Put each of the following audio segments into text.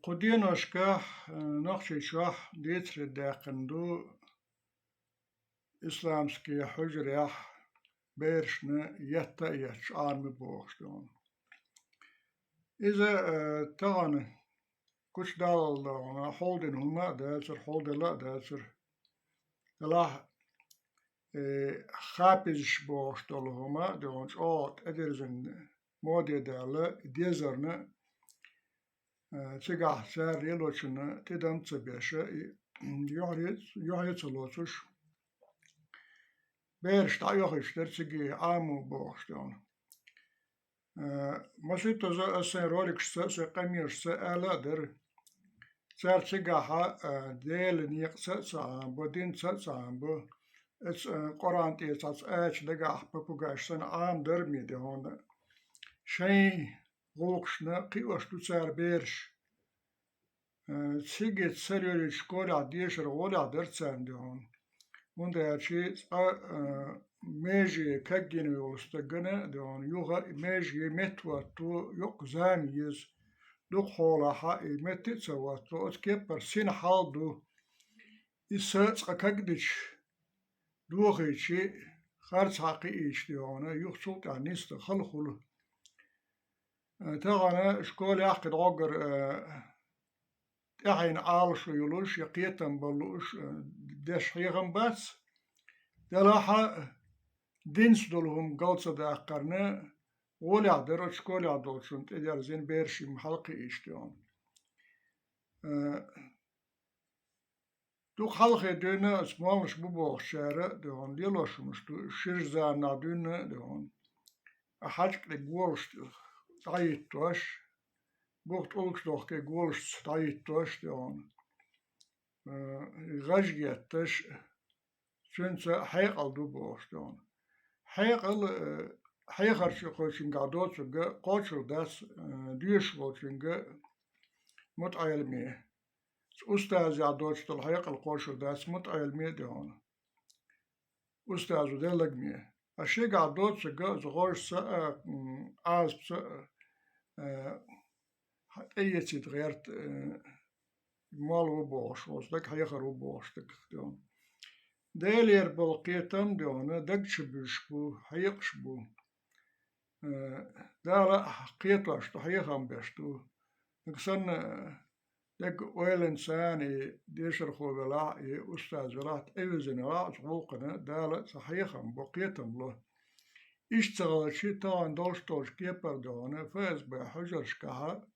قدينوشكا نقشي شوح ديتر داقندو إسلامسكي حجريح بيرشنا يتا يتش آرمي بوغشتون إذا تغن كش دال حولدن هما داتر حولدلا داتر دلاه خابزش بوغشتول هما دونش اوت ادرزن مودي دالا ديزرنا تيجا سار يلوشنا تدم تبيشة يهريت لوتش بيرش تايوخشتر تيجي عامو بوغشتون مسيتو زا أسن رولكش سقميرش سألا در سار تيجا ديل نيقص سام بدين سام بو اتس قرآن تيساس ايش لقاح ببوغاش سن عام درمي دي هون شي غوخشنا قيوش تو سار بيرش تسيجي تسرير شكولا ديشر غولا درتسان دي هون وندا شي ميجي كجين يوستغنا دي هون يوغا ميجي متوا تو يوق زام يز دوق حولا حا متتسوا تو اتكبر سين حال دو إساتس كجدش دوغي شي خارج حقي إيش دي هون يوخسوت عنيست خلخلو تغانا شكول يحقد عقر إحين عالش يلوش يقيتن بلوش دش حيغن بس دلاحا دينس دولهم قلصة دا قرنا ولا در شكول يعدولشون تدير زين بيرشي محلقي إيشتيون دو خلقي دونا اسمالش ببوغ شارع دون ليلوش مشتو شيرزان نادونا دون أحاجك لقولش تايتوش بوقت أولكش دوخ كي قولش تايتوش دون غجيتش شنسا حيقل دو بوغش دون حيقل حيقر شخوشن قادوت سنگا قوشل داس ديش غوشنگا متعلمي أستاذ يعدوش تل حيقل قوشل داس متعلمي دون أستاذ دلقمي أشي قادوت سنگا زغوش سا عازب سا أي تغيرت مال وبوش وصدق حيقر وبوش دون ديلير بالقيتم دون دقش بشبو حيقشبو دالا قيتوش تحيقم بشتو نقصن دق ويلن ساني ديشر خو بلا أستاذ ولات أيوزن لا تغوقنا دالا تحيقم بقيتم له اشتغل شي تان دولش كيبر دون فاز بحجر شكاها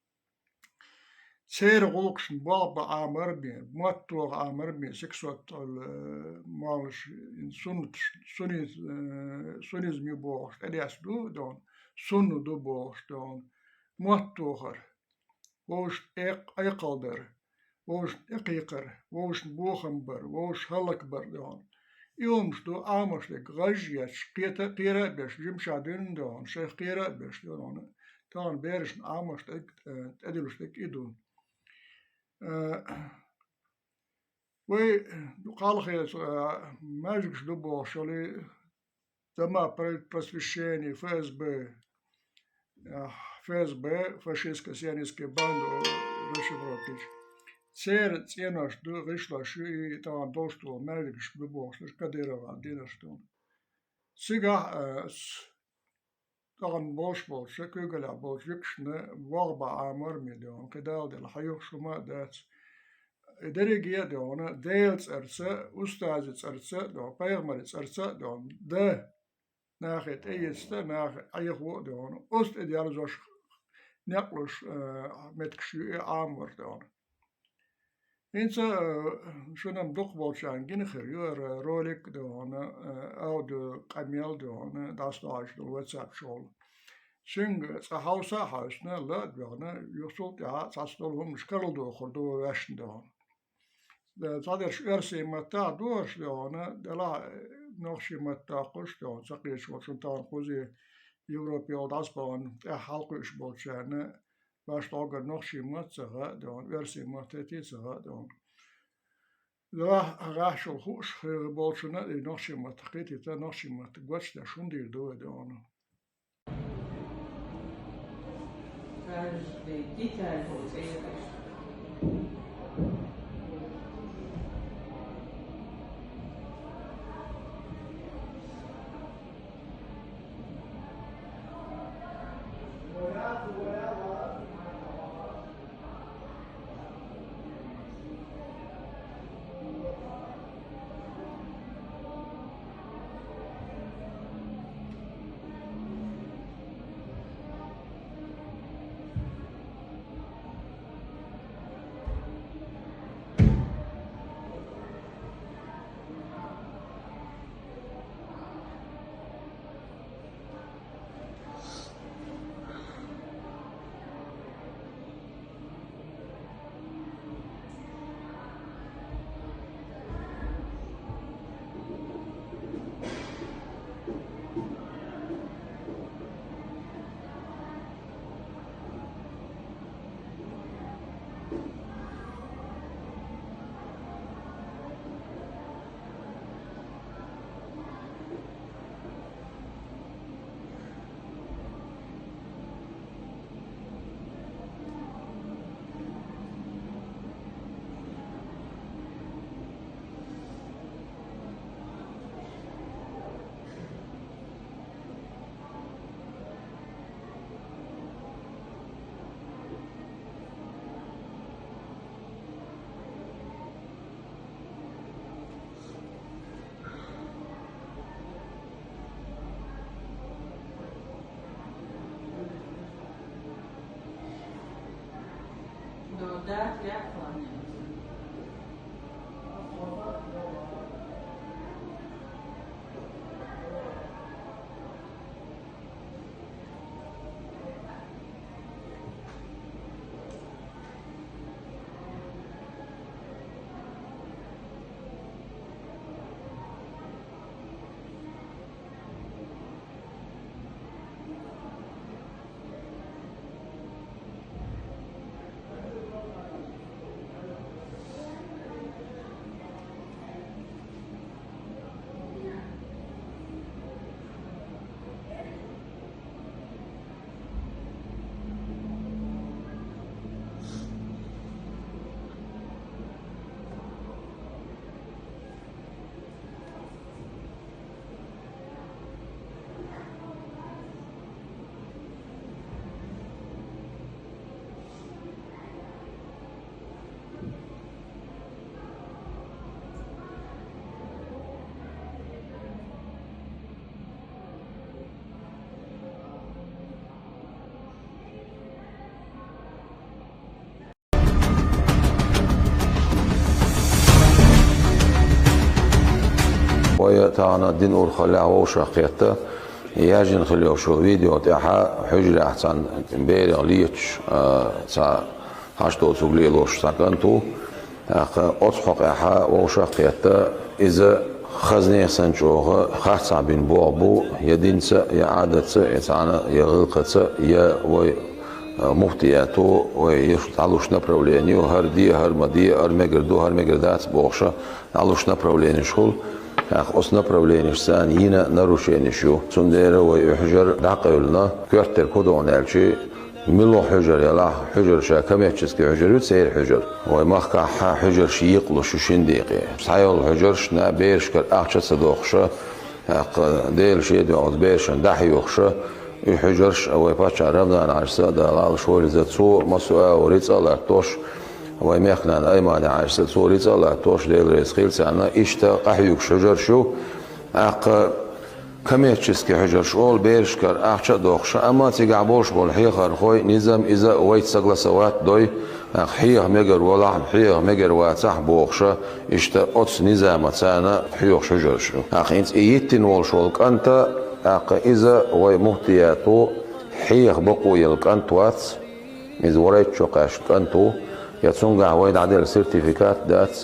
سير غوكشن بابا عامر بي موتو عامر بي سكسوت مالش سونيز مي بوغش ادياس دو دون سونو دو بوغش دون موتوغر ووش ايقلدر ووش اقيقر ووش بوخنبر ووش هلكبر دون يومش دو عامش لك غجيش قيرا بيش جمشادين دون شيخ قيرا بيش دون تان بيرش عامش لك تدلوش لك إدون وي قال خيس ماجكش دبو شولي تما просвещение ФСБ фашистско сионистский банду расшифровкич цер ценош ду вышлаш и там дошту мاجкш дубо что Кадырова династон сига طبعا boş kögele boş yükşne varba amar milyon kadar del hayok şuma dat dergiye de ona deels erse ustaz erse do peygamber erse do de nahet eyste nah ayhu de ona ost ediyal zoş nekloş metkşi amar de ona insa şunam dok bolşan gine xiriyor rolik de ona audio kamel de ona dastaş do WhatsApp şol Şimdi Hausa hausna la dvana yusult ya sastolhum şkarıldı okurdu veşinde on. Zader erse matta duaş de ona dela noxşi matta qoş de on saqiş olsun tan kuzi Avrupa daspan halkı iş bolşanı baş togar noxşi matsa de on verse matta tisa de on. Da raşol huş bolşana noxşi matta qiti noxşi matta gwaçta şundir do de on. Каждый деталь ценишь. Да, я кланяюсь. ويا تانا دين أور خلاه وشقيته يجن خليه شو فيديو تاعها حجر أحسن بير ليش تا هشتو تقولي لوش سكنتو أصحق أحا وشقيته إذا خزني سنجوه خاصة بين بو يدينس يعادة يتعنا يغلقة يا وي مفتياتو ويشتعلوش направлению هردي هرمدي هرمجردو هرمجردات بوخشة علوش направлению شغل أس направлению ثانيين нарушение شو سندير ويحجر دقيلنا كرتر كودون الشيء ملو حجر يلا حجر شا كميتشسكي حجر يتسير حجر ومخكا حجر شيق لو شوشين دقيقة سايل حجر شنا بيرشكر أخشة صدوخشة ديل شيء دعوت بيرشن دحيوخشة يحجرش أو يباشا رمضان عشرة دلال شوال زتسو مسؤول وريت الله توش ويمخنا أيمان عشرة سوريت الله توش ديل رزقيل سنة إشتا قحيوك شجر شو كميتشسكي حجر شغل بيرشكر أخشة دوخشة أما تيجعبوش بول حيخر خوي نظام إذا ويت سجل سوات دوي حيخ مجر ولحم حيخ مجر واتح بوخشة إشتا أتس نظام تانا حيخ شجر شو أنت إيتين والشولك أنت إذا ومهتياتو حيخ بقو يلقنت وات إذا وريت شقاش كنتو يتسونجع وين عدل سيرتيفيكات دات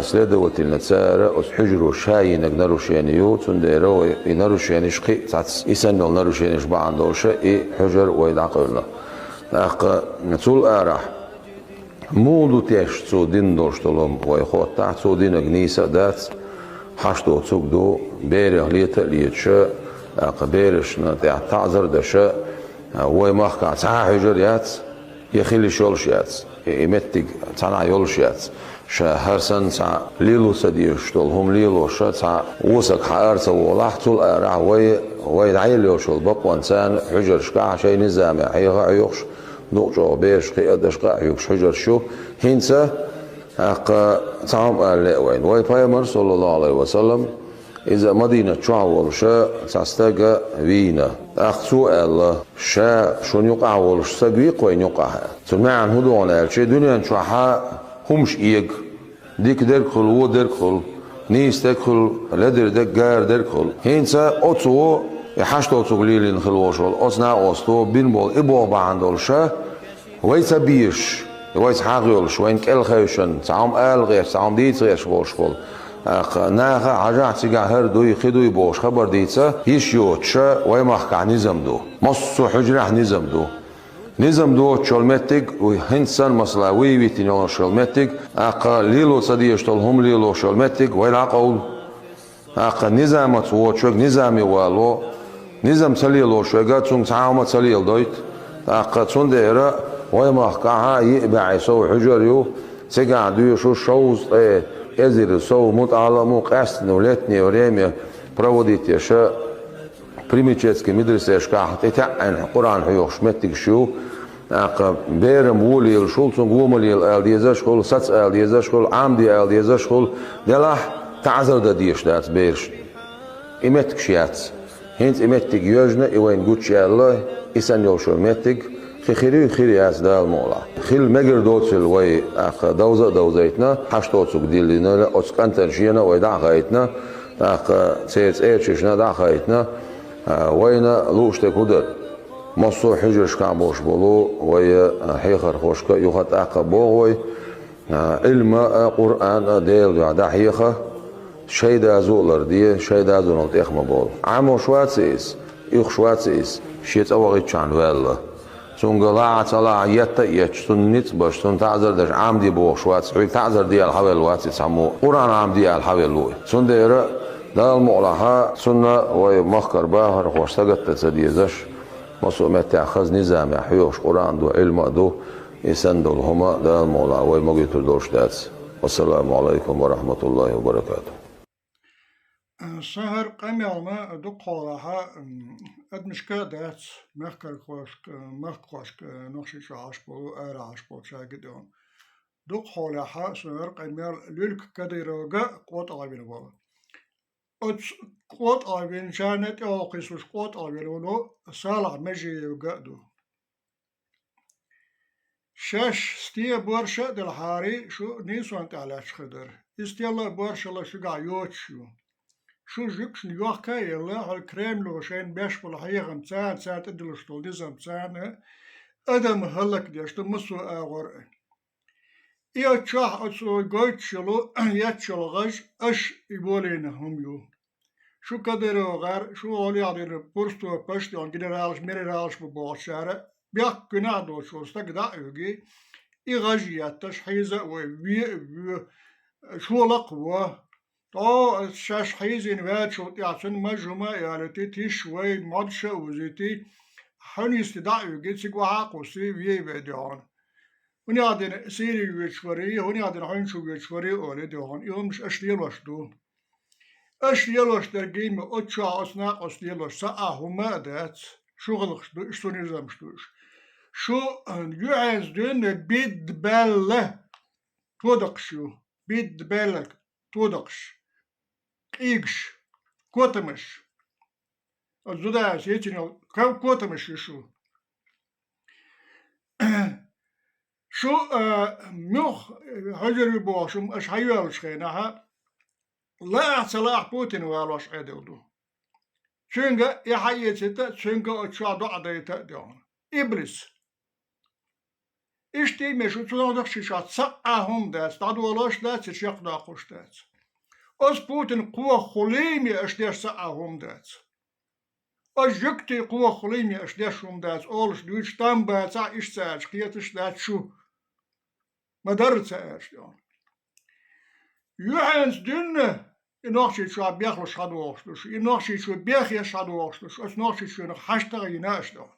سلدوت النتسارة حجرو شاي نقدرو شانيو تنديرو ينرو شانيش قي تعس يسنو نرو شانيش بعض دوشة حجر ويدعقلنا نتول أرح مودو تيش تو دين دوشتلهم ويخوت تحت تو دين جنيسة دات حشتو تسوقدو بيرغ ليتا ليتشا بيرش نتاع تعذر دشا ويمخ تاع حجريات يخلي شولشيات يمتق تاع يولشيات شهرسن تاع ليلو سديشتول هم ليلو شتا وسك حارت ولاحتول راح وي عيلو شول بقوا انسان حجر شقع شي نظام حيغ عيوش نوجو بيش قيادش قاعيوش حجر شو هينسا اق تاعم قال وين وي بايمر صلى الله عليه وسلم إذا مدينة شاول شا تستجا فينا أخذوا الله شا شون يقع ولش سجوي قوين يقع سمع هدوء على شيء دنيا شوحة همش إيج ديك دركل و دركل نيس تدخل لدر دجار دركل هينسا أتو يحشت أتو ليلين خلوشول أصنع أستو بينبول إبو بعندول شا ويتبيش ويتحاغيولش وين كل خيشن تعم ألغيش تعم ديت غيش بولشول ناخا عجعت سيجا هردو يخدو يبوش خبر ديتسا يشيوتشا ويمحك عن نظام دو مصو حجرح نظام دو تشولمتك وهنسان مصلا ويتنيون شولمتك اقا ليلو صديشتول هم ليلو شولمتك ويلعقول اقا نظامت ووتشوك نظامي والو نظام سليلو شوغا تون تعاومت سليل دويت اقا تون ديرا ويمحك عها يقبع يسو حجريو سيجا دو شو شوز езеро со муталаму қасну летнее время проводить еще примечетские медресе шках это Коран хуёш метик шу берем вулил шулцун гумалил алдеза школ сац алдеза школ амди алдеза школ дела تعذر داديش دات بيرش إمتك شيات هنت إمتك يوجنا إوين قوتش الله إسان يوشو إمتك خيري خيري أس دال مولا خيل مجر دوتشل وي أخ دوزيتنا حشتوتسو قديلنا أتسكنتر شينا ويدع خايتنا أخ سيت إيرشنا دع خايتنا وينا لوشتك هدر مصو حجر شكعبوش بولو وي حيخر خوشك يخط أخ بوغوي علم قرآن ديل يعدا حيخة شيدا زولر دي شيدا زولر إخما بول عمو شواتسيس إخ شواتسيس شيت أوغيت شان والله سونغلا تعالى يتيج سنت باش سن تعذر داش عمدي بو شوات سوي تعذر ديال حوال واتي سمو قران عمدي الحوال لوي سن دير دا المولها سنه ومخكر باهر خوشتغت تسديزش مسومه تاخذ نظام حيوش قران دو علم دو يسندل هما دا المولى ومغيت دوشتات والسلام عليكم ورحمه الله وبركاته سهر قميالما دقولها ادمشكا دات مخكر خوشك نقشي شعاش بولو اراش بول شاقدون دقولها سهر قميال للك كديروغا قوت عابين بول قوت عابين شانت او قيسوش قوت عابين ولو صالح مجي يوغادو شاش ستيه بورشا دلحاري شو نيسوان تعلاش خدر استيلا بورشا لا شقع يوتشو شو جيكش نيوخكا يلا هالكريم لو شين بيش بالحقيقة متاعن ساعة ادلشتول ديزا متاعن ادم هلك ديشتو مسو اغور ايا تشاح اتسو قويتشلو ياتشلو غش اش يبولين هم يو شو كديرو غار شو اولي عدين بورستو بشتو ان جنرالش ميرالش ببوشارة بيق كنادو شو استقدا يوغي اي غاجيات تشحيزة وي شو لقوة تو شاش حيزين واد شو تعصن مجمع يالتي تشوي مدشة وزيتي حني استدعى يجي سقوا عاقوسي ويا بديان هني عادين سيري ويشوري هني عادين حنشو ويشوري أولي ديان يوم مش أشليلوش دو أشليلوش درجيم أتشا أصنع أشليلوش ساعهما دات شغلش دو شو نظامش دوش شو يعز دين بيد بله تودقشو بيد بالك تودقش إيش كوتمش الزدا سيتني كم كوتمش شو مخ هجر بوشم اش حيوالش خينها لا صلاح بوتين والوش عدودو شنغا يحييتا شنغا اتشادو عديتا ديون إبليس إشتي مشو تنادق شيشات سقاهم داس تعدولاش داس شيق داقوش داس أس بوتين قوة خليمي أشداش سقاهم داس أس جكتي قوة خليمي أشداشهم داس أولش دوش تنبا سا إش ساج قيتش داس شو مدرت ساج ديون يوحنس دينه إناخشي شو بيخلش هدو أخشلش إناخشي شو بيخيش هدو أخشلش أس ناخشي شو نخشتغ يناش دون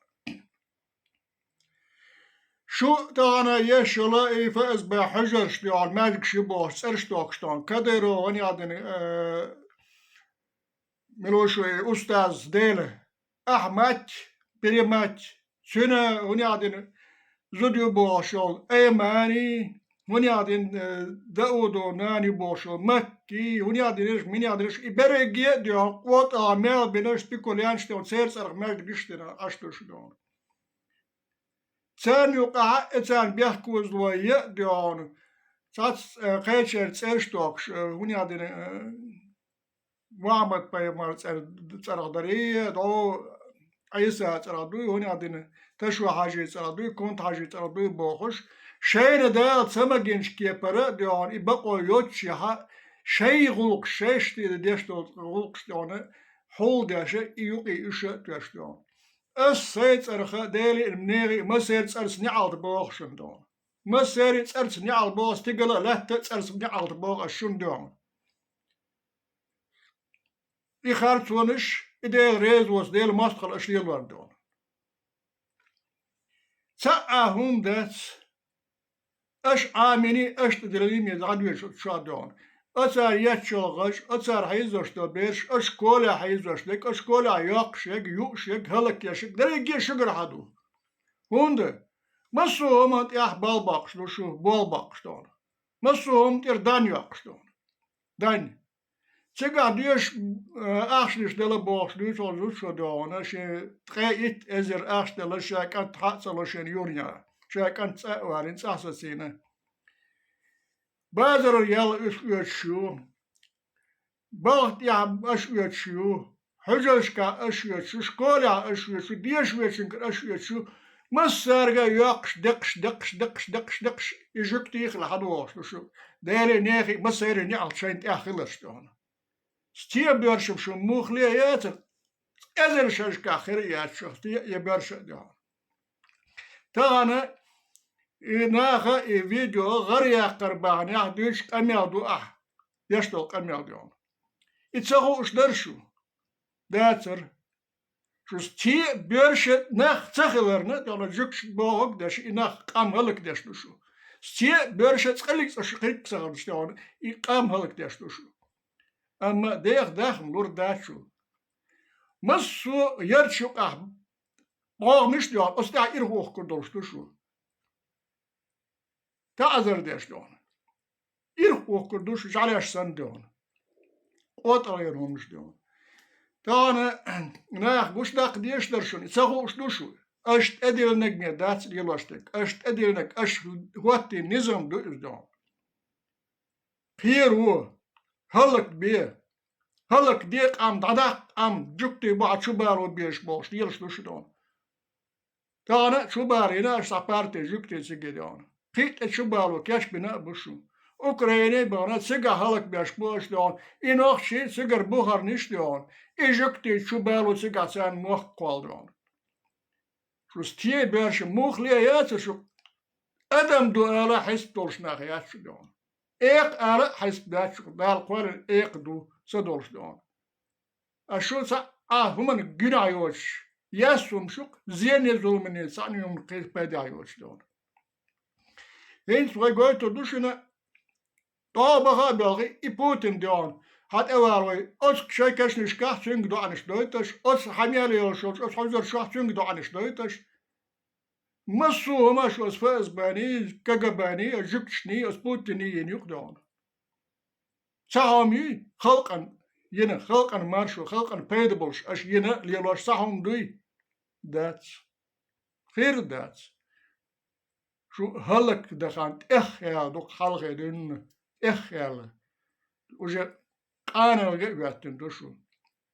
Şu tane yeşile ifaz be hajar şdiyor melk şibo serştokştan kadero hani adını Milošu ustaz dele Ahmet Primat Süne hani adını Zudiyo boşol Eymani hani adını Daudo nani boşol Mekki hani adını mini adını İberegiye diyor Ot amel bine spekulian şdiyor serser melk diştine açtı şdiyor Sen yuqa etsen bihkuz loye diyor Sats kaçer serştokş hani adını Muhammed Peygamber çarıkları do Aysa çarıkları hani adını taşu hacı çarıkları kont hacı çarıkları boğuş şeyine de sama genç kepere diyor ibako yok ya şey guluk şeyşti deşti guluk diyor hol deşe yuqi işe diyor es sayt çarıkı deli neri mesir çarısını aldı boğuşun diyor mesir çarısını aldı boğuş tigala lehte çarısını aldı boğuşun diyor İkhar sonuç idel rezos del maskal aşliyel vardı onu. Sa'ahum das aş amini aş dilelim ya zadıyor şu adon. Açar yatçılgış, açar hayızlaştı beş, aş kola hayızlaştık, aş kola yakşık, yukşık, halık yaşık, derece şıgır hadu. Hunde, masuhumat yah bal bakışlı şu bal bakışlı onu. Masuhum der dan yakışlı onu. Dan. Çeka diyor aşlış dele boşluğu olmuş şu diyor şey treit ezer aşdele şakan tatsalaşın yorya şakan varin sahsasına bazıları yal üç baht ya aş üç hocashka aş üç şkola aş üç diyeş üç masarga yok dıkş ijükti yıkla hadu şu dere ne masarı ne alçayın ahılır diyor Stiye börşüm şu muhliye yatır. Ezel şaşka ahiri yatışıktı ya börşü diyor. Tağını naha video gariya karbağını ya düş kamyaldu ah. Yaştol kamyal diyor. İtsağı uçlar şu. Dağıtır. Şu stiye börşü nah çakılarını diyorlar cük boğuk deş inah kamhalık deşli şu. Stiye börşü çıkılık saşıklık sağırmış diyor. İkamhalık deşli şu. Ama değer lur daçu. Masu yarçuk ah. Bağmış diyor. Osta irhuh kurduruştu şu. Ta azar deş diyor. İrhuh kurduruş jaleşsan diyor. Ot ayır olmuş diyor. Ta ne buşdak diyişler şunu. Sahu uçlu şu. Aşt edilnek ne daç yılaştık. Aşt edilnek aş huatti nizam diyor. Piru. Halık bir. Halık dik am dadak am cükti bu açıbaro bir boş değil şu don. Tane çubarına saparte cükti sigediyor. Kit çubaro keşbine bu şu. Ukrayna bana siga halık bir boş don. İnohşi sigar buhar niş don. İcükti çubaro siga sen muh kaldron. Şu stiye bir muhliye yatı şu. Adam duala his dolşna hayat şu don. Ek ara his daç dal kwal ek du sadolş don. Aşulsa human günah yoş. Yasumşuk ziyane zulmini sanıyorum kıypede yoş don. Hens ve goytu düşüne Tabaha belki iputin don. Hat evaroy os şeykeşniş kah çünkü do anış doytaş. Os hamiyeli yoşoş. Os hazır şah çünkü do anış doytaş. Masu hamaş os faz bani, kagabani, jükşni, os putini yeni yok don. Sahami halkan yine halkan marşu, halkan peydebolş. Aş yine liyoş saham duy. That's. Her that's. Şu halık dahan ya dok halk edin ya. Uje kanalga ürettin do şu.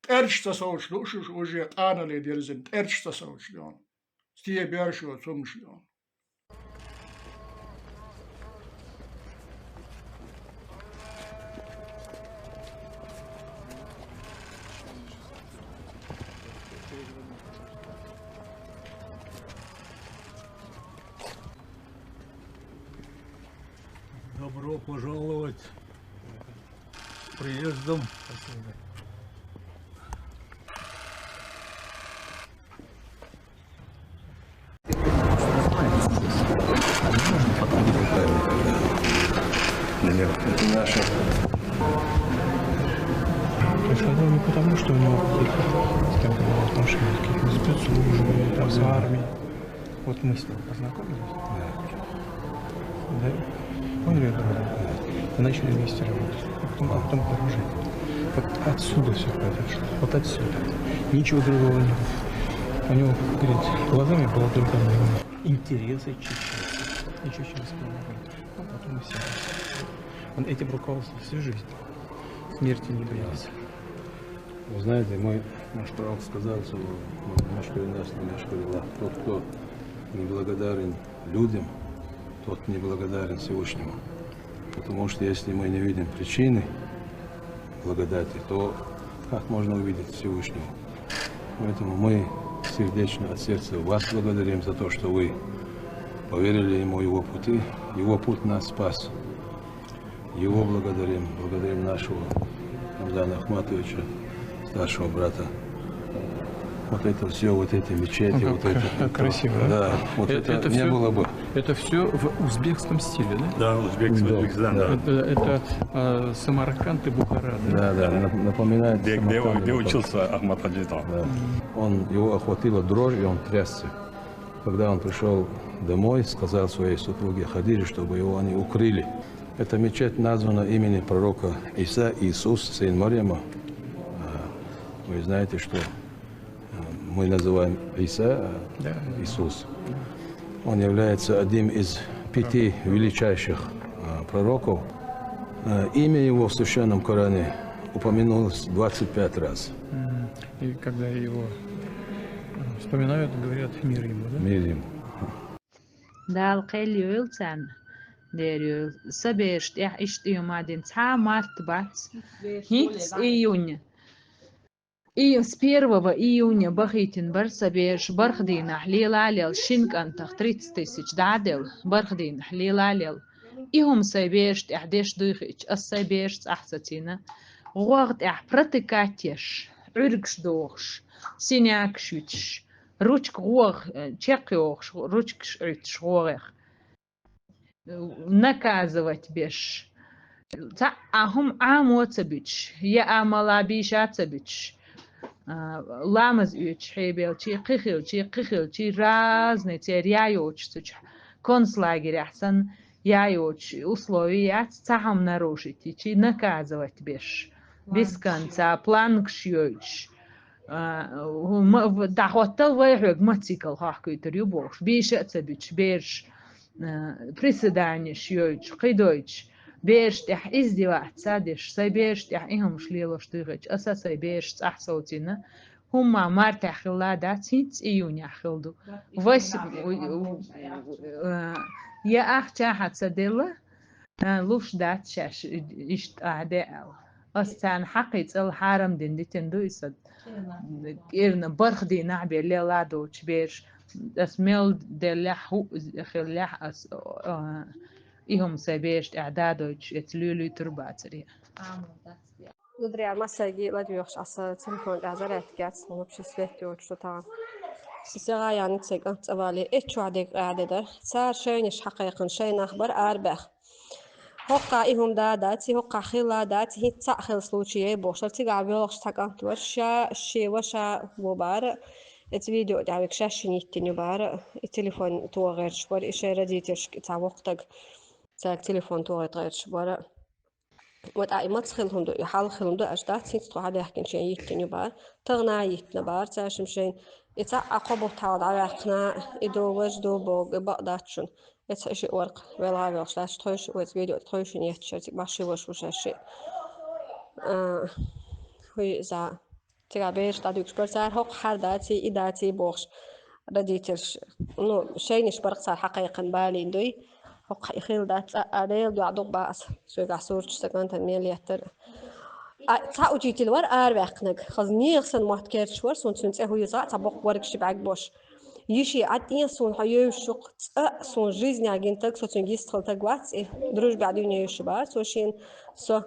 Erçta savuşlu şu uje kanal ederizin erçta savuşlu. Stiye bir şu somuşlu. Добро пожаловать с приездом. наши. То есть это не потому, что у него какие-то отношения, какие-то спецслужбы, там, с армией. Вот мы с ним познакомились. Да. Он ее говорил. Мы начали вместе работать. А потом дружить. Вот отсюда все произошло. Вот отсюда. Ничего другого не было. У него, как говорит, глазами было только интересы чеченцев. И чеченского народа. А потом и все. Он этим руководствовал всю жизнь. Смерти не боялся. Вы знаете, наш пророк сказал, что тот, кто не благодарен людям, тот не благодарен Всевышнему. Потому что если мы не видим причины благодати, то как можно увидеть Всевышнего? Поэтому мы сердечно от сердца вас благодарим за то, что вы поверили Ему Его пути. Его путь нас спас. Его благодарим нашего Рамзана Ахматовича, старшего брата. Вот это все, вот эти мечети, вот это. Красиво, да? Вот это не все, было бы. Это все в узбекском стиле, да? Да, Узбекистан, да. Это Самарканд и Бухара, да? Да, напоминает. Где учился Ахмад Хаджитов. Да. Его охватила дрожь, и он трясся. Когда он пришел домой, сказал своей супруге Хадиже, чтобы его они укрыли. Эта мечеть названа имени пророка Иса, Иисус, сын Марьяма. Вы знаете, что мы называем Иса Иисус. Он является одним из 5 величайших пророков. Имя его в Священном Коране упомянулось 25 раз. И когда его вспоминают, говорят мир ему, да? Мир ему. Дал Кэльюэлцан. Дерю Сабешт Иштиумадин Ца Мартбац. Хитс июня. И с 1 июня Бахитин Барсабеш Бархдин Ахлилалел Шинкантах 30 тысяч дадел Бархдин Ахлилалел. Ихум Сабеш Ахдеш Дуйхич Ассабеш Ахсатина. Гуагд Практикатеш. Ургш Дохш. Синякшвич. Ручк Гуаг Чекиохш. Ручкш Шгорех. Наказывать беш. Ахум Амоцабич. Я Амалабишацабич. Ламаз üç хебел чи qixil разные теряючь концлагерь ахсан яючь условия цахам нарушить чи наказывать беш без конца план кшьёч да хотел выйрэг мотикл хахкуйтер юбош бишацабич беш приседание шьёч қидойч беш тях издеваться деш сайбеш тях ихом шлило штыгач аса сайбеш ахсаутина хума март ахилла цинц июня ахилду я ахча хатсадела луш дат шаш ишт адел أستان حقيت الحرم دين ديتندو يسد إرنا برخ دي نعبي ليلا دو تبيرش أسميل دلح خلح أس إهم سبيشت إعدادوش يتلولي ترباتري. Друзья, массаги ладьёш аса телефон азарет гяц, но вообще светло что там. Сесера يعني تسيق تبالي إيش وعدك قاعدة ده. صار شيء نش حقيقة شيء نخبر أربح. هقع إهم داداتي هقع خلاداتي هي تأخذ سلوشية بوشل تيجا بيوش تكانت ورشة شيء وشة مبارك. الفيديو دعوك شاشني تنبار التليفون توغير شبار إشارة ديتش تاع وقتك تاع التليفون توغير شبار وتاعي ما تخلهم دو يحال خلهم دو أجداد سينتو على يحكي شيء يتنبار تغنى يتنبار تاعشم شيء يتاع عقبو تعود على قناع يدو وجدو بوق بقداتشون يتاع شيء ورق ولا غيرش لاش تخش وفيديو تخش نيتشرتك باشي وش شيء هو زا ترابيش تادوك شبرتار هوق حرداتي إداتي بوش رديترش إنه شيء نشبرق صار حقيقة بالي دوي هوق يخيل دات أريل يعدو باس سوي قصور تستكان تنميل يحتر تا وجيتي الور أربعقنك خزني يغسن واحد كيرش ور سون سنت هو يزع تبق ورق شبعك بوش يشي عدين سون حيو شق سون جيزني عجنتك سو تنجيس تخلتك واتس دروج بعدين يشبار سو شين سو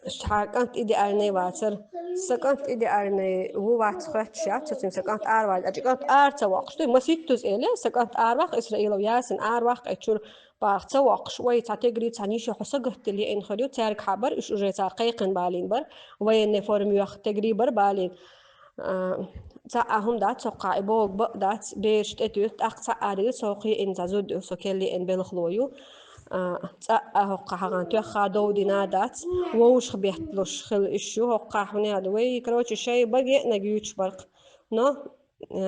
شحاكانت إديالني واتر سكانت إديالني هو واتخرت شات تسمى سكانت أروع أجيكانت أرتا وقت ما سيتوز إله سكانت أروع إسرائيل وياسن أروع أشور بارتsa وقش وي تعتقري تانيش حسقت اللي إن خليو تارك حبر إيش أجي تارقيقن بالين بر وي النفورم يخ تجري بر بالين تاهم دات سوقا إبوق بق دات بيش تأتيت أقصى أريد سوقي إن تزود سوكلي إن بلخلويو تأه قهران تأخذوا دينادات ووش خبيحتلوش خل إشوا قهوني هذا وي كروتش شيء بقي نجيوش برق نو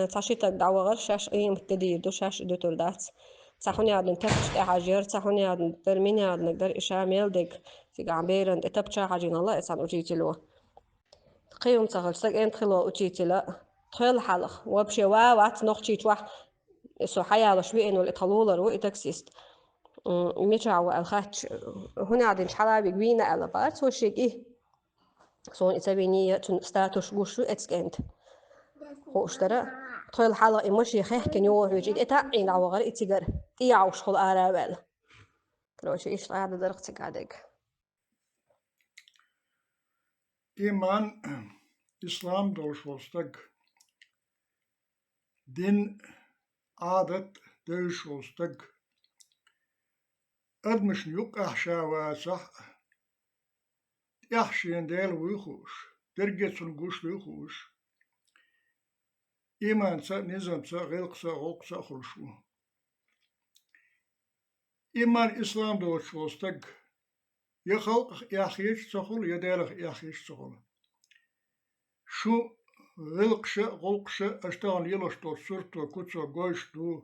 تعشيت الدعوة غير شاش أي متدير دو شاش دو تولدات تحوني هذا نتفش إحاجر تحوني هذا ترميني هذا نقدر إشاميل دك في عبيرن تبتشا حاجين الله إنسان أجيتلو قيوم تغل سك أنت خلوا أجيتلا تخيل حلق وبشي وات نخشيت واحد سو حياة شوي إنه الإطلولر وإتكسيست ميشاو الخاتش هنا عادين حلابي جوينا على بارت وشيك إيه صون إتبيني تون ستاتوش قوشو إتسكنت خوش ترى تخيل حلقة ماشي خير كنيور ويجي إتعين على غير إتجر إيعوش خل أراويل كروش إيش هذا درجتك عادك إيمان إسلام دوش وستك دين عادت دوش وستك أدمش نيوك أحشا واسح يحشين ديل ويخوش درجة سنقوش ويخوش إيمان سا نظام سا غلق سا غلق سا خلشو إيمان إسلام دوش وستك يخلق يخيش سخل يديلخ يخيش سخل شو غلقش غلقش أشتغل يلشتو سرتو كتسو قوشتو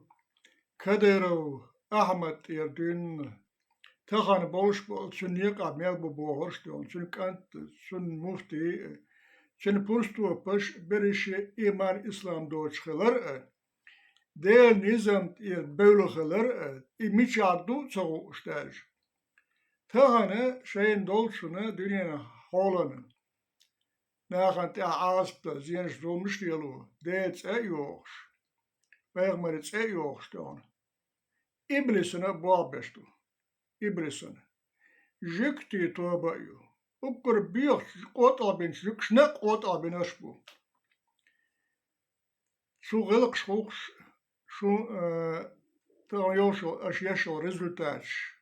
كديرو أحمد يردين تخان بولش بول سنيق عميل ببوهرشتون سن كانت سن مفتي سن بوستو باش بريش إيمان إسلام دوش خلر ديل نظام بولو خلر إميش عدو تسغو اشتاج تخان شين دولشنا دنيا حولنا ناخن عاسبتا زينش دول مشتيلو ديتس أيوخش بيغمرتس أيوخشتون إبليسنا بوابشتو إبليسنا جكتي توبايو أكر بيخش قوطع بين جكشنا قوطع بين أشبو شو غلق شوخش شو تغيوشو أشياشو ريزولتاتش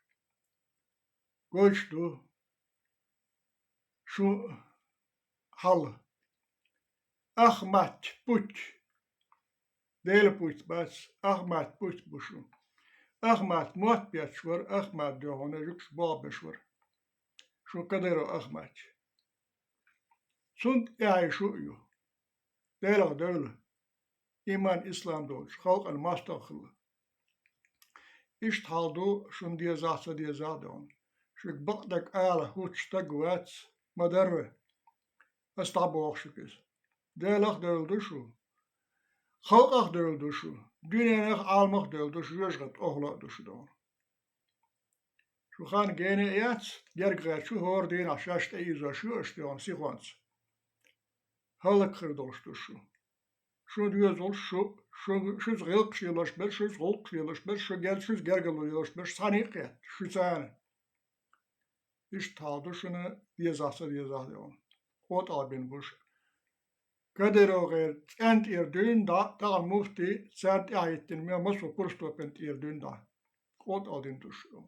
قوشتو شو حل أخمات بوت ديل بوت بس أخمات بوت بشو أخمات موت بيتشور أخمات دهونا جكش بابشور شو قدرو أخمات سنت يعيشو يو ديلغ دولة إيمان إسلام دولش خلق المستقل إشتحالدو شن ديزاحة ديزادون شك بقدك آلة هوتش تقوات مدرة أستعبوخ شكس ديلغ دولدوشو خلقك دولدوشو دنيا عالمك دولدوشو يشغط أهلا دوشو دون شو خان جيني إيات يرجع شو هور دين عشاشت إيزا شو أشتيون سيخوانس هلك خردولش دوشو شو ديوزول شو زغلق شيلوش بل شو زغلق شيلوش بل شو جال شو زجرجلو يلوش بل صانيقيات شو سانة إيش تالدوشنا ديزاسة ديون قوت عبين بوش قدروا غير أنت إردون دا تغل مفتي سانت آيتين ميا مصر كرستو بنت إردون دا قوت عدين دوشو